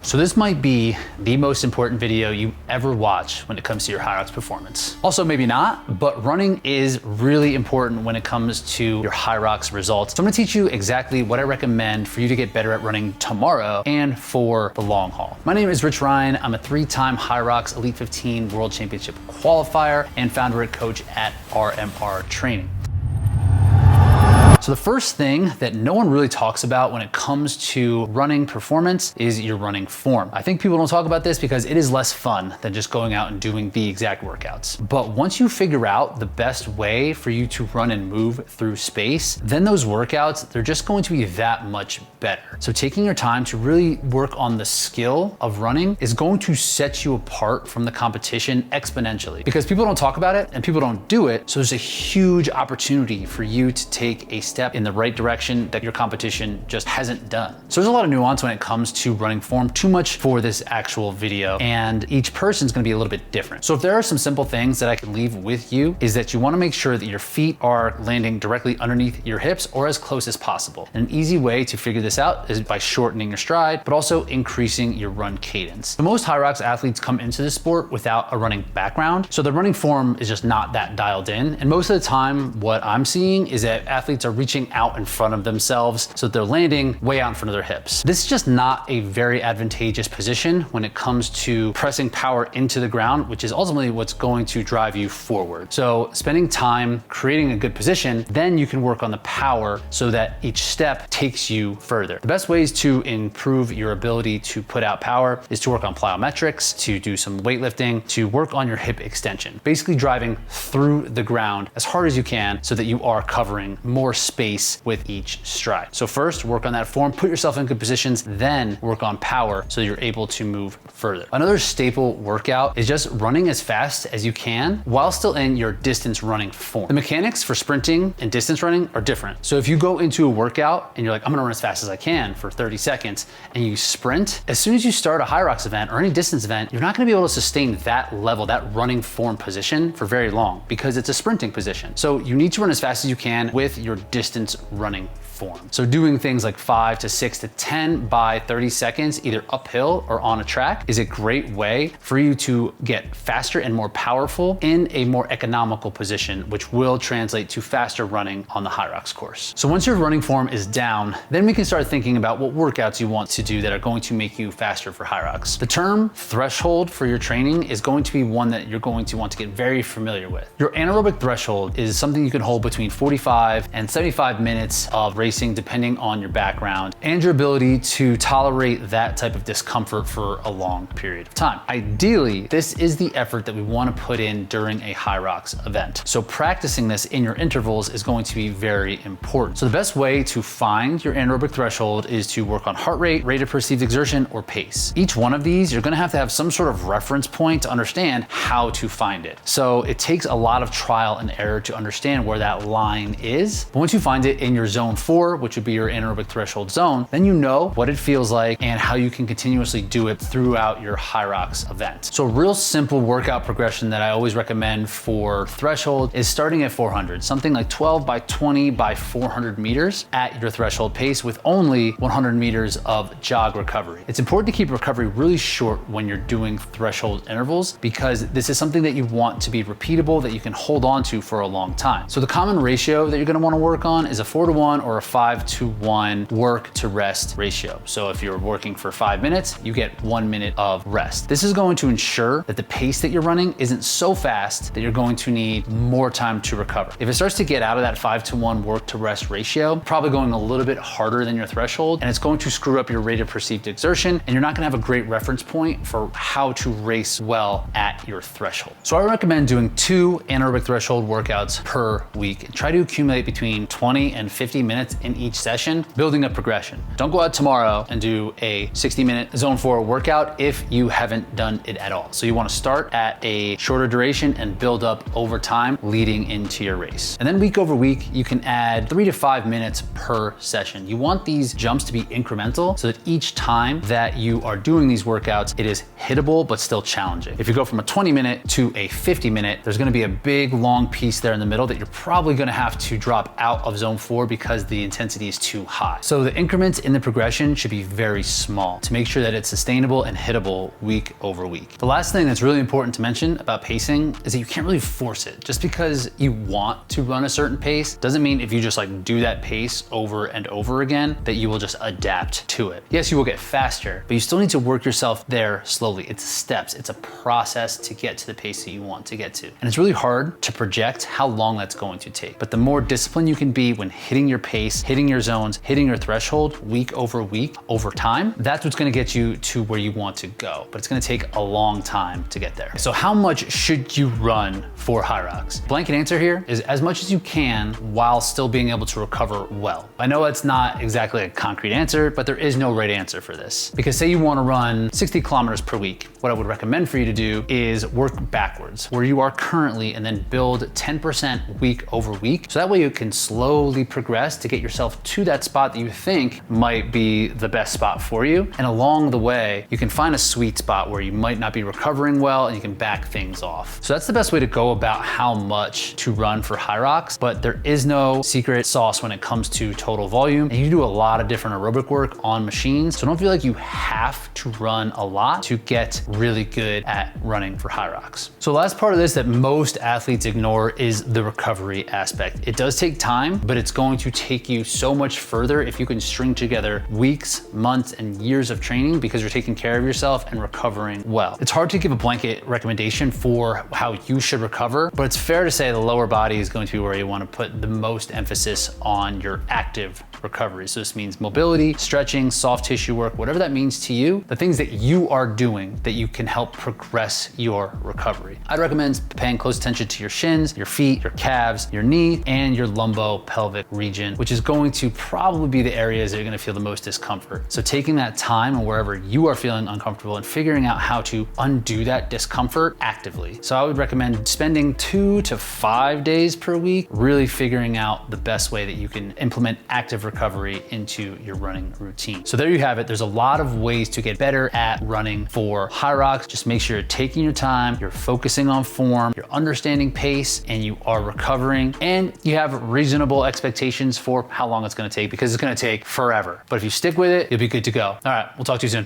So this might be the most important video you ever watch when it comes to your Hyrox performance. Also, maybe not, but running is really important when it comes to your Hyrox results. So I'm gonna teach you exactly what I recommend for you to get better at running tomorrow and for the long haul. My name is Rich Ryan. I'm a 3-time Hyrox Elite 15 World Championship qualifier and founder and coach at RMR Training. So the first thing that no one really talks about when it comes to running performance is your running form. I think people don't talk about this because it is less fun than just going out and doing the exact workouts. But once you figure out the best way for you to run and move through space, then those workouts, they're just going to be that much better. So taking your time to really work on the skill of running is going to set you apart from the competition exponentially, because people don't talk about it and people don't do it. So there's a huge opportunity for you to take a step in the right direction that your competition just hasn't done. So there's a lot of nuance when it comes to running form, too much for this actual video, and each person's gonna be a little bit different. So if there are some simple things that I can leave with you, is that you wanna make sure that your feet are landing directly underneath your hips or as close as possible. And an easy way to figure this out is by shortening your stride, but also increasing your run cadence. The most Hyrox athletes come into this sport without a running background, so the running form is just not that dialed in. And most of the time, what I'm seeing is that athletes are reaching out in front of themselves, so they're landing way out in front of their hips. This is just not a very advantageous position when it comes to pressing power into the ground, which is ultimately what's going to drive you forward. So spending time creating a good position, then you can work on the power so that each step takes you further. The best ways to improve your ability to put out power is to work on plyometrics, to do some weightlifting, to work on your hip extension, basically driving through the ground as hard as you can so that you are covering more space with each stride. So first, work on that form, put yourself in good positions, then work on power so you're able to move further. Another staple workout is just running as fast as you can while still in your distance running form. The mechanics for sprinting and distance running are different. So if you go into a workout and you're like, I'm gonna run as fast as I can for 30 seconds, and you sprint, as soon as you start a Hyrox event or any distance event, you're not gonna be able to sustain that level, that running form position for very long because it's a sprinting position. So you need to run as fast as you can with your distance running form. So doing things like 5 to 6 to 10 by 30 seconds, either uphill or on a track, is a great way for you to get faster and more powerful in a more economical position, which will translate to faster running on the Hyrox course. So once your running form is down, then we can start thinking about what workouts you want to do that are going to make you faster for Hyrox. The term threshold for your training is going to be one that you're going to want to get very familiar with. Your anaerobic threshold is something you can hold between 45 and 75 minutes of racing, depending on your background and your ability to tolerate that type of discomfort for a long period of time. Ideally, this is the effort that we want to put in during a Hyrox event. So practicing this in your intervals is going to be very important. So the best way to find your anaerobic threshold is to work on heart rate, rate of perceived exertion, or pace. Each one of these, you're going to have some sort of reference point to understand how to find it. So it takes a lot of trial and error to understand where that line is. But once you find it in your zone 4, which would be your anaerobic threshold zone, then you know what it feels like and how you can continuously do it throughout your Hyrox event. So a real simple workout progression that I always recommend for threshold is starting at 400, something like 12 by 20 by 400 meters at your threshold pace with only 100 meters of jog recovery. It's important to keep recovery really short when you're doing threshold intervals, because this is something that you want to be repeatable, that you can hold on to for a long time. So the common ratio that you're gonna wanna work on is a 4-to-1 or a 5-to-1 work to rest ratio. So if you're working for 5 minutes, you get 1 minute of rest. This is going to ensure that the pace that you're running isn't so fast that you're going to need more time to recover. If it starts to get out of that 5-to-1 work to rest ratio, probably going a little bit harder than your threshold, and it's going to screw up your rate of perceived exertion, and you're not gonna have a great reference point for how to race well at your threshold. So I recommend doing 2 anaerobic threshold workouts per week and try to accumulate between 20 and 50 minutes in each session, building a progression. Don't go out tomorrow and do a 60-minute zone 4 workout if you haven't done it at all. So you want to start at a shorter duration and build up over time leading into your race. And then week over week, you can add 3 to 5 minutes per session. You want these jumps to be incremental so that each time that you are doing these workouts, it is hittable but still challenging. If you go from a 20-minute to a 50-minute, there's going to be a big long piece there in the middle that you're probably going to have to drop out of zone 4 because the intensity is too high. So the increments in the progression should be very small to make sure that it's sustainable and hittable week over week. The last thing that's really important to mention about pacing is that you can't really force it. Just because you want to run a certain pace doesn't mean if you just like do that pace over and over again that you will just adapt to it. Yes, you will get faster, but you still need to work yourself there slowly. It's steps, it's a process to get to the pace that you want to get to. And it's really hard to project how long that's going to take. But the more disciplined you can be when hitting your pace, hitting your zones, hitting your threshold week over time, that's what's gonna get you to where you want to go. But it's gonna take a long time to get there. So how much should you run for Hyrox? Blanket answer here is as much as you can while still being able to recover well. I know it's not exactly a concrete answer, but there is no right answer for this. Because say you wanna run 60 kilometers per week, what I would recommend for you to do is work backwards where you are currently and then build 10% week over week. So that way you can slowly progress to get yourself to that spot that you think might be the best spot for you. And along the way, you can find a sweet spot where you might not be recovering well and you can back things off. So that's the best way to go about how much to run for Hyrox, but there is no secret sauce when it comes to total volume. And you do a lot of different aerobic work on machines. So don't feel like you have to run a lot to get really good at running for Hyrox. So the last part of this that most athletes ignore is the recovery aspect. It does take time, but it's going to take you so much further if you can string together weeks, months, and years of training because you're taking care of yourself and recovering well. It's hard to give a blanket recommendation for how you should recover, but it's fair to say the lower body is going to be where you want to put the most emphasis on your active recovery. So this means mobility, stretching, soft tissue work, whatever that means to you, the things that you are doing that you can help progress your recovery. I'd recommend paying close attention to your shins, your feet, your calves, your knee, and your lumbopelvic region, which is going to probably be the areas that you're gonna feel the most discomfort. So taking that time and wherever you are feeling uncomfortable and figuring out how to undo that discomfort actively. So I would recommend spending 2 to 5 days per week, really figuring out the best way that you can implement active recovery into your running routine. So there you have it. There's a lot of ways to get better at running for Hyrox. Just make sure you're taking your time, you're focusing on form, you're understanding pace, and you are recovering, and you have reasonable expectations for how long it's gonna take because it's gonna take forever. But if you stick with it, you'll be good to go. All right, we'll talk to you soon.